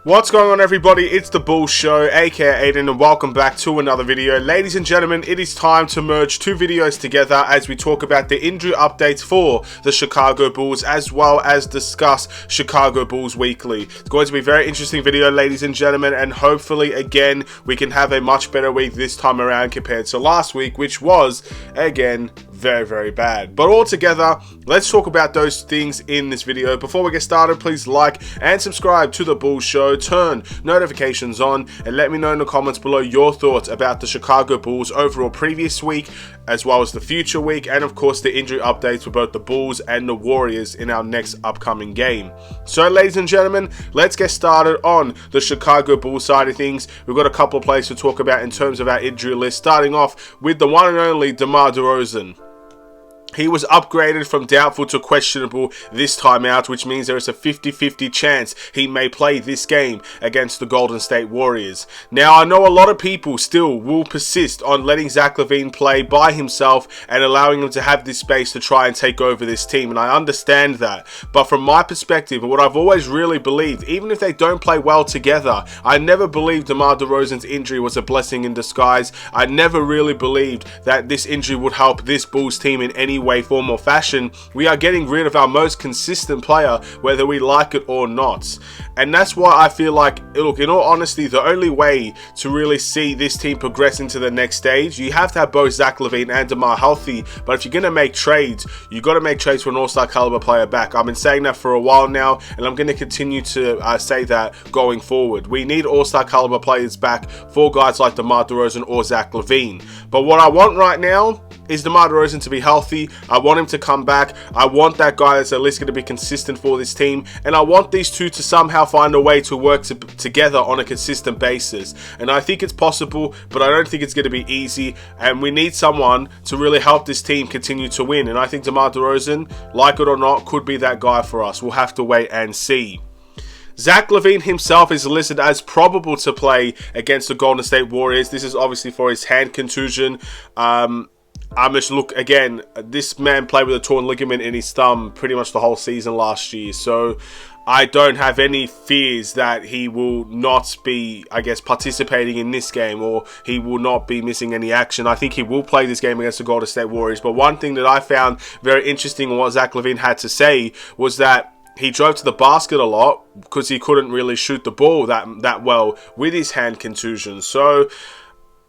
What's going on, everybody? It's the Bulls Show, aka Aiden, and welcome back to another video. Ladies and gentlemen, it is time to merge two videos together as we talk about the injury updates for the Chicago Bulls, as well as discuss Chicago Bulls Weekly. It's going to be a very interesting video, ladies and gentlemen, and hopefully, again, we can have a much better week this time around compared to last week, which was, again, very, very bad. But all together, let's talk about those things in this video. Before we get started, please like and subscribe to the Bulls Show, turn notifications on, and let me know in the comments below your thoughts about the Chicago Bulls overall previous week, as well as the future week, and of course the injury updates for both the Bulls and the Warriors in our next upcoming game. So ladies and gentlemen, let's get started on the Chicago Bulls side of things. We've got a couple of players to talk about in terms of our injury list, starting off with the one and only DeMar DeRozan. He was upgraded from doubtful to questionable this time out, which means there is a 50-50 chance he may play this game against the Golden State Warriors. Now, I know a lot of people still will persist on letting Zach LaVine play by himself and allowing him to have this space to try and take over this team, and I understand that. But from my perspective, and what I've always really believed, even if they don't play well together, I never believed DeMar DeRozan's injury was a blessing in disguise. I never really believed that this injury would help this Bulls team in any way, form, or fashion. We are getting rid of our most consistent player, whether we like it or not. And that's why I feel like, look, in all honesty, the only way to really see this team progress into the next stage, you have to have both Zach LaVine and DeMar healthy. But if you're going to make trades, you got to make trades for an all-star caliber player back. I've been saying that for a while now, and I'm going to continue to say that going forward. We need all-star caliber players back for guys like DeMar DeRozan or Zach LaVine. But what I want right now is DeMar DeRozan to be healthy. I want him to come back. I want that guy that's at least going to be consistent for this team. And I want these two to somehow find a way to work together on a consistent basis. And I think it's possible, but I don't think it's going to be easy. And we need someone to really help this team continue to win. And I think DeMar DeRozan, like it or not, could be that guy for us. We'll have to wait and see. Zach LaVine himself is listed as probable to play against the Golden State Warriors. This is obviously for his hand contusion. Look, again, this man played with a torn ligament in his thumb pretty much the whole season last year. So I don't have any fears that he will not be, I guess, participating in this game, or he will not be missing any action. I think he will play this game against the Golden State Warriors. But one thing that I found very interesting in what Zach LaVine had to say was that he drove to the basket a lot because he couldn't really shoot the ball that well with his hand contusion. So,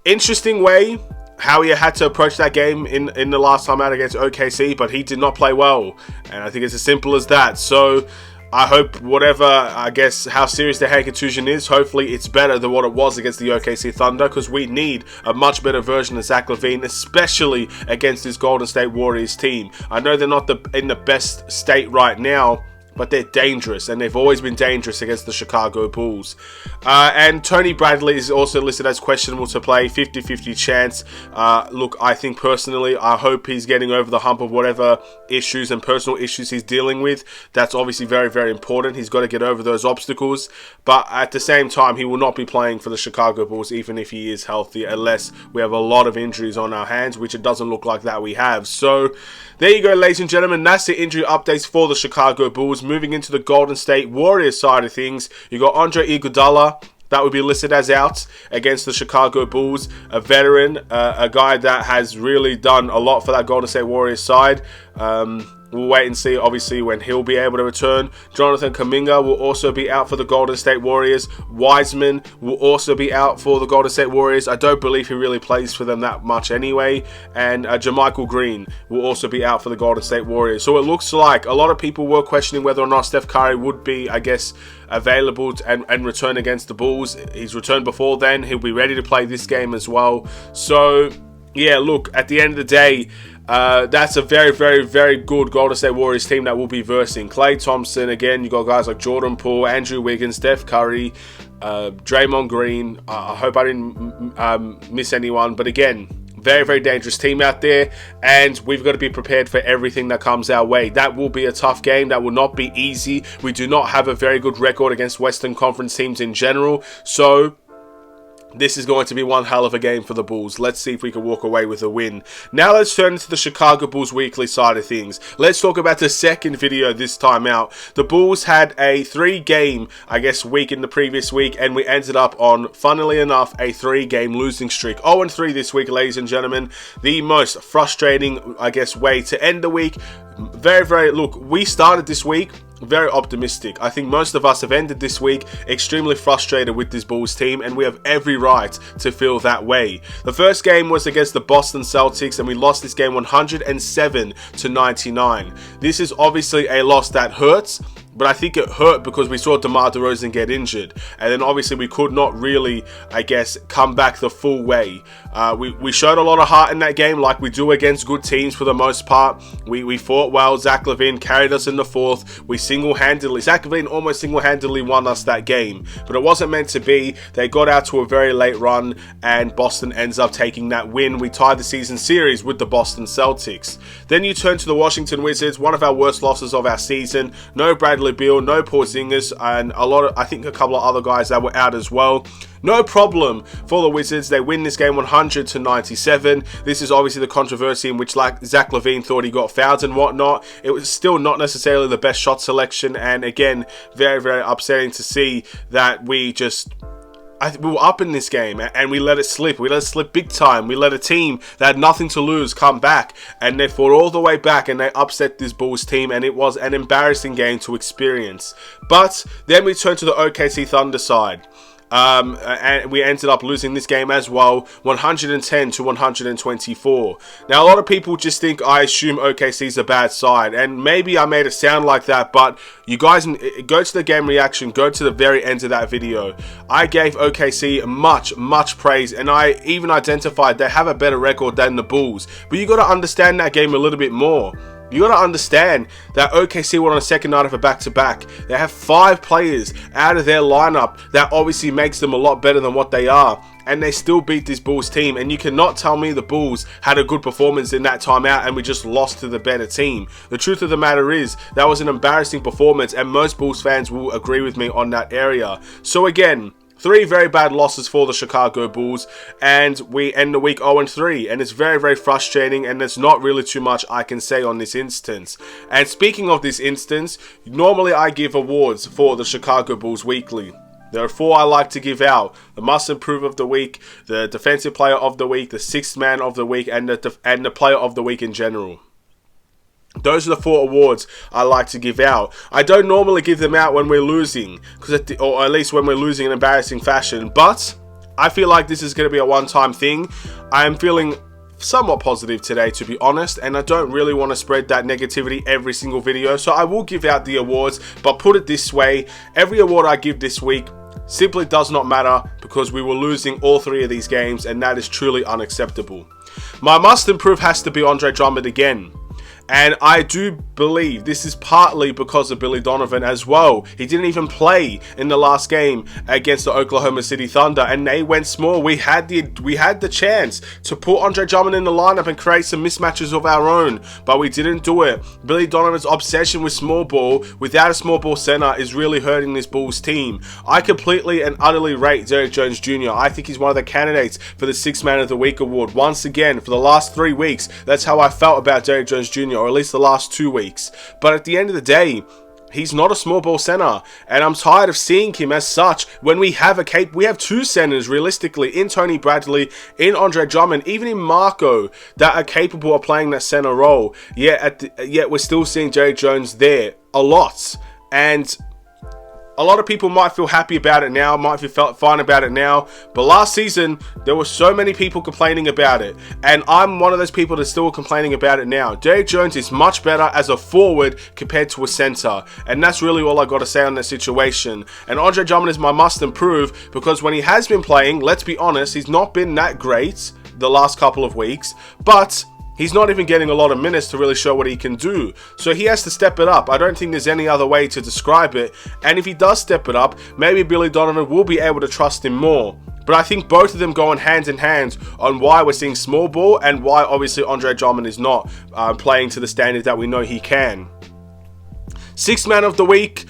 interesting way how he had to approach that game in the last time out against OKC, but he did not play well. And I think it's as simple as that. So I hope how serious the hand contusion is, hopefully it's better than what it was against the OKC Thunder, because we need a much better version of Zach LaVine, especially against this Golden State Warriors team. I know they're not in the best state right now, but they're dangerous, and they've always been dangerous against the Chicago Bulls. And Tony Bradley is also listed as questionable to play, 50-50 chance. Look, I think personally, I hope he's getting over the hump of whatever issues and personal issues he's dealing with. That's obviously very, very important. He's got to get over those obstacles. But at the same time, he will not be playing for the Chicago Bulls, even if he is healthy, unless we have a lot of injuries on our hands, which it doesn't look like that we have. So there you go, ladies and gentlemen. That's the injury updates for the Chicago Bulls. Moving into the Golden State Warriors side of things, you got Andre Iguodala. That would be listed as out against the Chicago Bulls. A veteran, a guy that has really done a lot for that Golden State Warriors side. We'll wait and see, obviously, when he'll be able to return. Jonathan Kuminga will also be out for the Golden State Warriors. Wiseman will also be out for the Golden State Warriors. I don't believe he really plays for them that much anyway. And JaMychal Green will also be out for the Golden State Warriors. So it looks like a lot of people were questioning whether or not Steph Curry would be, I guess, available and return against the Bulls. He's returned before then. He'll be ready to play this game as well. So, yeah, look, at the end of the day, that's a very, very, very good Golden State Warriors team that will be versing Klay Thompson. Again, you got guys like Jordan Poole, Andrew Wiggins, Steph Curry, Draymond Green. I hope I didn't miss anyone. But again, very, very dangerous team out there, and we've got to be prepared for everything that comes our way. That will be a tough game. That will not be easy. We do not have a very good record against Western Conference teams in general. So This is going to be one hell of a game for the Bulls. Let's see if we can walk away with a win. Now let's turn to the Chicago Bulls weekly side of things. Let's talk about the second video this time out. The Bulls had a 3-game, week in the previous week, and we ended up on, funnily enough, a 3-game losing streak. 0-3 this week, ladies and gentlemen. The most frustrating, way to end the week. Look, we started this week very optimistic. I think most of us have ended this week extremely frustrated with this Bulls team, and we have every right to feel that way. The first game was against the Boston Celtics, and we lost this game 107-99. This is obviously a loss that hurts, but I think it hurt because we saw DeMar DeRozan get injured. And then obviously we could not really, come back the full way. We showed a lot of heart in that game like we do against good teams for the most part. We fought well. Zach LaVine carried us in the fourth. Zach LaVine almost single-handedly won us that game. But it wasn't meant to be. They got out to a very late run, and Boston ends up taking that win. We tied the season series with the Boston Celtics. Then you turn to the Washington Wizards, one of our worst losses of our season. No Bradley Beal, no Porzingis, and a couple of other guys that were out as well. No problem for the Wizards. They win this game 100-97. This is obviously the controversy in which Zach LaVine thought he got fouled and whatnot. It was still not necessarily the best shot selection, and again, very, very upsetting to see that we were up in this game and we let it slip. We let it slip big time. We let a team that had nothing to lose come back, and they fought all the way back and they upset this Bulls team, and it was an embarrassing game to experience. But then we turn to the OKC Thunder side. And we ended up losing this game as well, 110-124. Now, a lot of people just think I assume OKC's a bad side, and maybe I made it sound like that, but you guys go to the game reaction, go to the very end of that video. I gave OKC much praise, and I even identified they have a better record than the Bulls. But you got to understand that game a little bit more. You got to understand that OKC were on a second night of a back-to-back. They have 5 players out of their lineup that obviously makes them a lot better than what they are, and they still beat this Bulls team. And you cannot tell me the Bulls had a good performance in that timeout and we just lost to the better team. The truth of the matter is that was an embarrassing performance, and most Bulls fans will agree with me on that area. So again, 3 very bad losses for the Chicago Bulls, and we end the week 0-3, and it's very, very frustrating, and there's not really too much I can say on this instance. And speaking of this instance, normally I give awards for the Chicago Bulls weekly. There are 4 I like to give out: the must improve of the week, the defensive player of the week, the sixth man of the week, and the player of the week in general. Those are the 4 awards I like to give out. I don't normally give them out when we're losing, or at least when we're losing in embarrassing fashion, but I feel like this is going to be a one-time thing. I am feeling somewhat positive today, to be honest, and I don't really want to spread that negativity every single video, so I will give out the awards. But put it this way, every award I give this week simply does not matter because we were losing all 3 of these games, and that is truly unacceptable. My must improve has to be Andre Drummond again. And I do believe this is partly because of Billy Donovan as well. He didn't even play in the last game against the Oklahoma City Thunder, and they went small. We had the chance to put Andre Drummond in the lineup and create some mismatches of our own, but we didn't do it. Billy Donovan's obsession with small ball without a small ball center is really hurting this Bulls team. I completely and utterly rate Derrick Jones Jr. I think he's one of the candidates for the Sixth Man of the Week award. Once again, for the last 3 weeks, that's how I felt about Derrick Jones Jr., or at least the last 2 weeks. But at the end of the day, he's not a small ball center, and I'm tired of seeing him as such when we have we have 2 centers realistically in Tony Bradley, in Andre Drummond, even in Marco, that are capable of playing that center role. Yet we're still seeing Derrick Jones there a lot, and a lot of people might feel happy about it now, might feel fine about it now, but last season, there were so many people complaining about it, and I'm one of those people that's still complaining about it now. Derrick Jones is much better as a forward compared to a center, and that's really all I got to say on that situation. And Andre Drummond is my must improve, because when he has been playing, let's be honest, he's not been that great the last couple of weeks, but he's not even getting a lot of minutes to really show what he can do. So he has to step it up. I don't think there's any other way to describe it. And if he does step it up, maybe Billy Donovan will be able to trust him more. But I think both of them go hand in hand on why we're seeing small ball and why obviously Andre Drummond is not playing to the standard that we know he can. Sixth man of the week.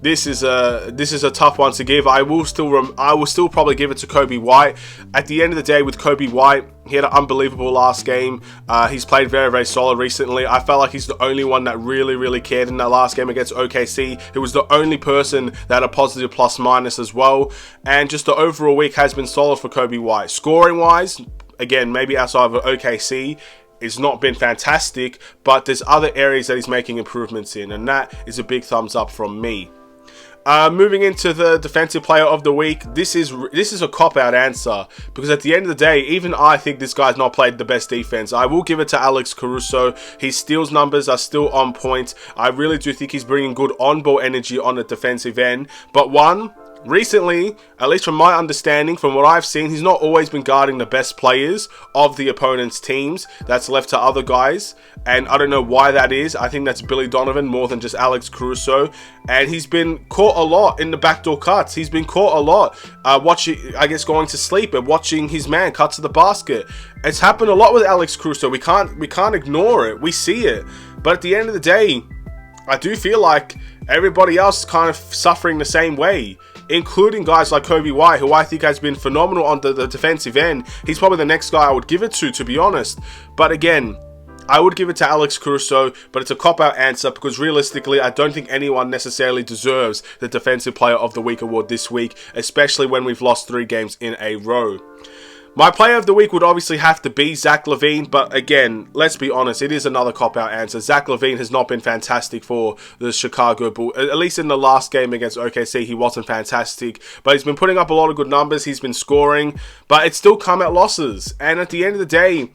this is a tough one to give. I will still probably give it to Coby White. At the end of the day, with Coby White, he had an unbelievable last game. He's played very, very solid recently. I felt like he's the only one that really cared in that last game against OKC. He was the only person that had a positive plus-minus as well. And just the overall week has been solid for Coby White. Scoring-wise, again, maybe outside of OKC, it's not been fantastic, but there's other areas that he's making improvements in, and that is a big thumbs up from me. Moving into the defensive player of the week, this is a cop-out answer, because at the end of the day, even I think this guy's not played the best defense. I will give it to Alex Caruso. His steals numbers are still on point. I really do think he's bringing good on-ball energy on the defensive end, but recently, at least from my understanding, from what I've seen, he's not always been guarding the best players of the opponent's teams. That's left to other guys, and I don't know why that is. I think that's Billy Donovan more than just Alex Caruso, and he's been caught a lot in the backdoor cuts. He's been caught a lot going to sleep and watching his man cut to the basket. It's happened a lot with Alex Caruso. We can't ignore it. We see it, but at the end of the day, I do feel like everybody else is kind of suffering the same way, including guys like Coby White, who I think has been phenomenal on the defensive end. He's probably the next guy I would give it to be honest. But again, I would give it to Alex Caruso, but it's a cop-out answer because realistically, I don't think anyone necessarily deserves the Defensive Player of the Week award this week, especially when we've lost 3 games in a row. My player of the week would obviously have to be Zach LaVine, but again, let's be honest, it is another cop-out answer. Zach LaVine has not been fantastic for the Chicago Bulls. At least in the last game against OKC, he wasn't fantastic, but he's been putting up a lot of good numbers, he's been scoring, but it's still come at losses. And at the end of the day,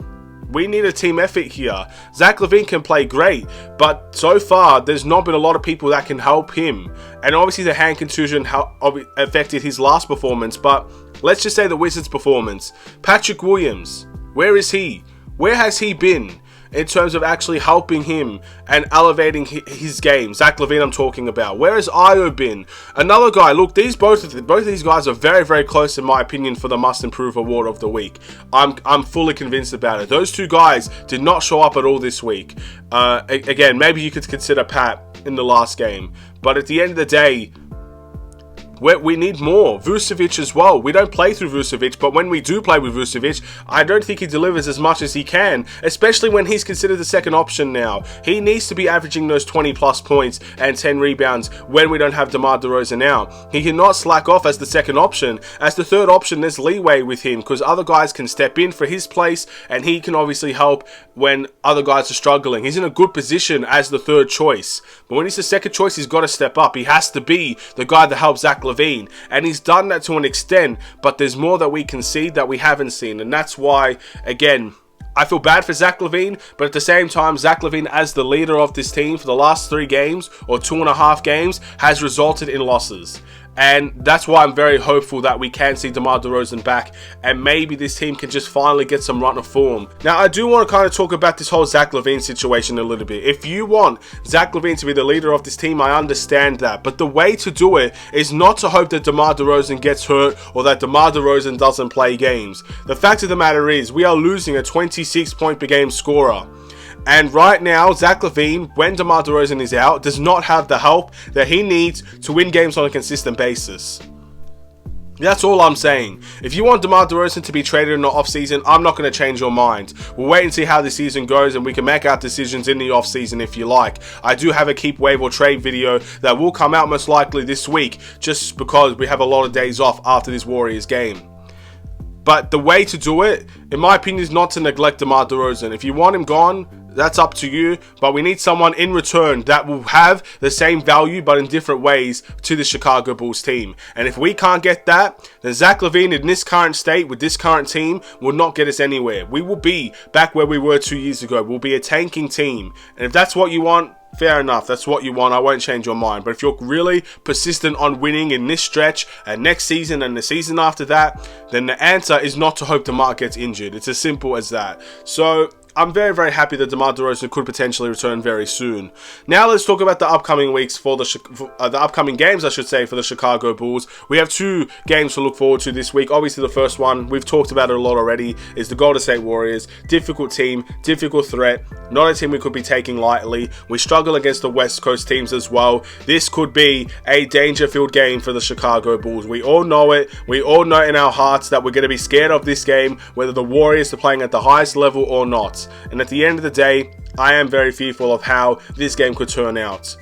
we need a team effort here. Zach LaVine can play great, but so far, there's not been a lot of people that can help him. And obviously, the hand contusion affected his last performance, but let's just say the Wizards' performance. Patrick Williams, where is he? Where has he been in terms of actually helping him and elevating his game? Zach LaVine I'm talking about. Where has Ayo been? Another guy, look, both of these guys are very, very close in my opinion for the Must Improve Award of the week. I'm fully convinced about it. Those 2 guys did not show up at all this week. Again, maybe you could consider Pat in the last game, but at the end of the day, we need more. Vucevic as well. We don't play through Vucevic, but when we do play with Vucevic, I don't think he delivers as much as he can, especially when he's considered the second option now. He needs to be averaging those 20 plus points and 10 rebounds when we don't have DeMar DeRozan now. He cannot slack off as the second option. As the third option, there's leeway with him because other guys can step in for his place and he can obviously help when other guys are struggling. He's in a good position as the third choice, but when he's the second choice, he's got to step up. He has to be the guy that helps Zach LaVine, and he's done that to an extent, but there's more that we can see that we haven't seen, and that's why, again, I feel bad for Zach LaVine, but at the same time, Zach LaVine as the leader of this team for the last 3 games, or 2.5 games, has resulted in losses. And that's why I'm very hopeful that we can see DeMar DeRozan back, and maybe this team can just finally get some run of form. Now, I do want to kind of talk about this whole Zach LaVine situation a little bit. If you want Zach LaVine to be the leader of this team, I understand that. But the way to do it is not to hope that DeMar DeRozan gets hurt or that DeMar DeRozan doesn't play games. The fact of the matter is, we are losing a 26 point per game scorer. And right now, Zach LaVine, when DeMar DeRozan is out, does not have the help that he needs to win games on a consistent basis. That's all I'm saying. If you want DeMar DeRozan to be traded in the offseason, I'm not going to change your mind. We'll wait and see how the season goes, and we can make our decisions in the offseason if you like. I do have a keep, waive, or trade video that will come out most likely this week, just because we have a lot of days off after this Warriors game. But the way to do it, in my opinion, is not to neglect DeMar DeRozan. If you want him gone, that's up to you, but we need someone in return that will have the same value but in different ways to the Chicago Bulls team. And if we can't get that, then Zach LaVine in this current state with this current team will not get us anywhere. We will be back where we were 2 years ago. We'll be a tanking team. And if that's what you want, fair enough, that's what you want. I won't change your mind. But if you're really persistent on winning in this stretch and next season and the season after that, then the answer is not to hope DeMar gets injured. It's as simple as that. So I'm very, very happy that DeMar DeRozan could potentially return very soon. Now let's talk about the upcoming weeks for the upcoming games, I should say, for the Chicago Bulls. We have 2 games to look forward to this week. Obviously, the first one, we've talked about it a lot already, is the Golden State Warriors. Difficult team, difficult threat, not a team we could be taking lightly. We struggle against the West Coast teams as well. This could be a danger-filled game for the Chicago Bulls. We all know it. We all know in our hearts that we're going to be scared of this game, whether the Warriors are playing at the highest level or not. And at the end of the day, I am very fearful of how this game could turn out.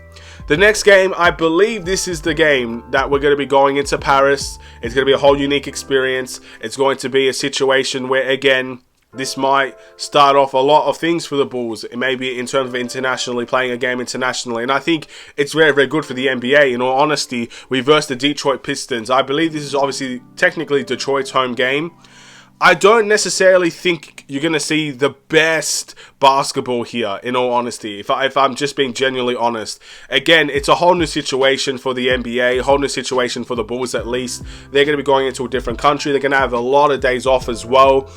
The next game, I believe this is the game that we're going to be going into Paris. It's going to be a whole unique experience. It's going to be a situation where, again, this might start off a lot of things for the Bulls, maybe in terms of internationally, playing a game internationally. And I think it's very, very good for the NBA. In all honesty, we versed the Detroit Pistons. I believe this is obviously technically Detroit's home game. I don't necessarily think you're going to see the best basketball here, in all honesty, if I'm just being genuinely honest. Again, it's a whole new situation for the NBA, a whole new situation for the Bulls at least. They're going to be going into a different country. They're going to have a lot of days off as well.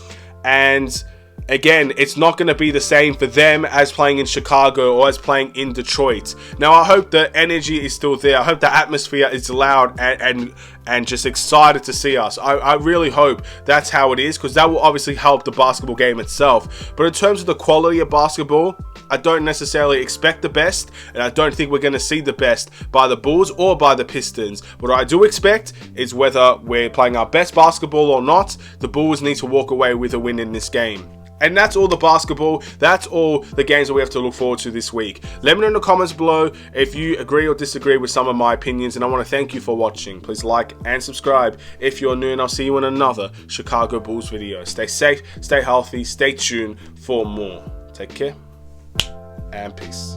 And again, it's not going to be the same for them as playing in Chicago or as playing in Detroit. Now, I hope the energy is still there. I hope the atmosphere is loud and just excited to see us. I really hope that's how it is, because that will obviously help the basketball game itself. But in terms of the quality of basketball, I don't necessarily expect the best, and I don't think we're going to see the best by the Bulls or by the Pistons. What I do expect is, whether we're playing our best basketball or not, the Bulls need to walk away with a win in this game. And that's all the basketball. That's all the games that we have to look forward to this week. Let me know in the comments below if you agree or disagree with some of my opinions. And I want to thank you for watching. Please like and subscribe if you're new. And I'll see you in another Chicago Bulls video. Stay safe, stay healthy, stay tuned for more. Take care and peace.